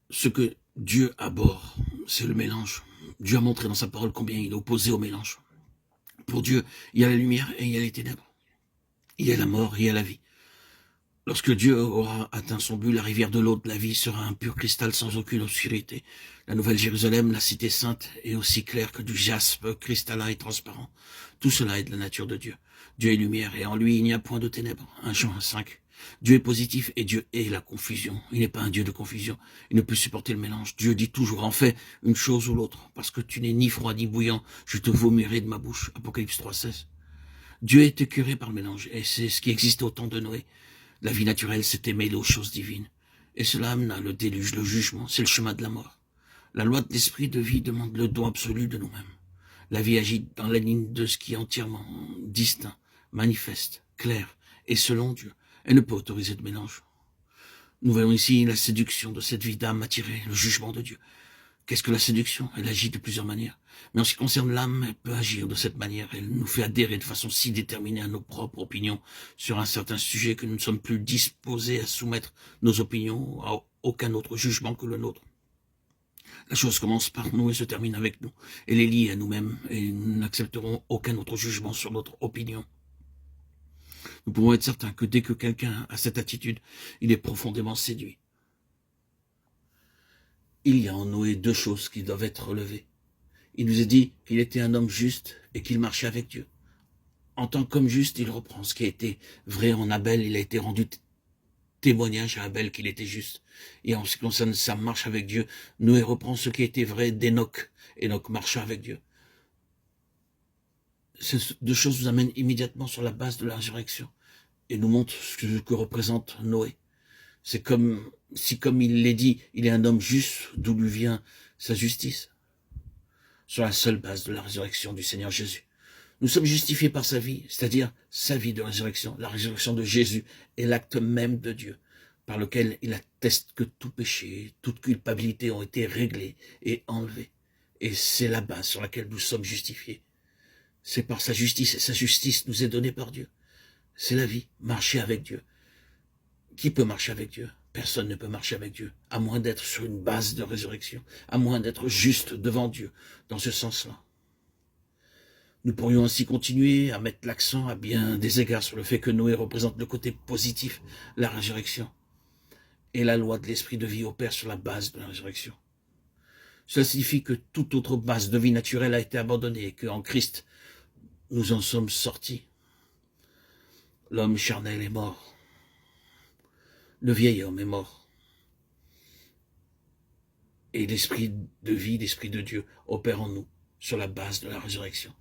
Ce que Dieu abhorre, c'est le mélange. Dieu a montré dans sa parole combien il est opposé au mélange. Pour Dieu, il y a la lumière et il y a les ténèbres. Il y a la mort et il y a la vie. Lorsque Dieu aura atteint son but, la rivière de l'eau de la vie sera un pur cristal sans aucune obscurité. La Nouvelle Jérusalem, la cité sainte, est aussi claire que du jaspe cristallin et transparent. Tout cela est de la nature de Dieu. Dieu est lumière et en lui il n'y a point de ténèbres. 1 Jean 5. Dieu est positif et Dieu est la confusion. Il n'est pas un Dieu de confusion. Il ne peut supporter le mélange. Dieu dit toujours en fait une chose ou l'autre. Parce que tu n'es ni froid ni bouillant, je te vomirai de ma bouche. Apocalypse 3,16. Dieu est écœuré par le mélange et c'est ce qui existait au temps de Noé. La vie naturelle s'était mêlée aux choses divines. Et cela amena le déluge, le jugement, c'est le chemin de la mort. La loi de l'esprit de vie demande le don absolu de nous-mêmes. La vie agit dans la ligne de ce qui est entièrement distinct, manifeste, clair et selon Dieu. Elle ne peut autoriser de mélange. Nous voyons ici la séduction de cette vie d'âme attirée, le jugement de Dieu. Qu'est-ce que la séduction? Elle agit de plusieurs manières. Mais en ce qui concerne l'âme, elle peut agir de cette manière. Elle nous fait adhérer de façon si déterminée à nos propres opinions sur un certain sujet que nous ne sommes plus disposés à soumettre nos opinions à aucun autre jugement que le nôtre. La chose commence par nous et se termine avec nous. Elle est liée à nous-mêmes et nous n'accepterons aucun autre jugement sur notre opinion. Nous pouvons être certains que dès que quelqu'un a cette attitude, il est profondément séduit. Il y a en Noé deux choses qui doivent être relevées. Il nous est dit qu'il était un homme juste et qu'il marchait avec Dieu. En tant qu'homme juste, il reprend ce qui a été vrai en Abel. Il a été rendu témoignage à Abel qu'il était juste. Et en ce qui concerne sa marche avec Dieu, Noé reprend ce qui a été vrai d'Enoch. Enoch marcha avec Dieu. Ces deux choses nous amènent immédiatement sur la base de la résurrection et nous montrent ce que représente Noé. C'est comme si, comme il l'est dit, il est un homme juste, d'où lui vient sa justice. Sur la seule base de la résurrection du Seigneur Jésus. Nous sommes justifiés par sa vie, c'est-à-dire sa vie de résurrection. La résurrection de Jésus est l'acte même de Dieu, par lequel il atteste que tout péché, toute culpabilité ont été réglés et enlevés. Et c'est la base sur laquelle nous sommes justifiés. C'est par sa justice, et sa justice nous est donnée par Dieu. C'est la vie, marcher avec Dieu. Qui peut marcher avec Dieu? Personne ne peut marcher avec Dieu, à moins d'être sur une base de résurrection, à moins d'être juste devant Dieu, dans ce sens-là. Nous pourrions ainsi continuer à mettre l'accent à bien des égards sur le fait que Noé représente le côté positif, la résurrection. Et la loi de l'esprit de vie opère sur la base de la résurrection. Cela signifie que toute autre base de vie naturelle a été abandonnée et qu'en Christ, nous en sommes sortis. L'homme charnel est mort. Le vieil homme est mort. Et l'esprit de vie, l'esprit de Dieu opère en nous sur la base de la résurrection.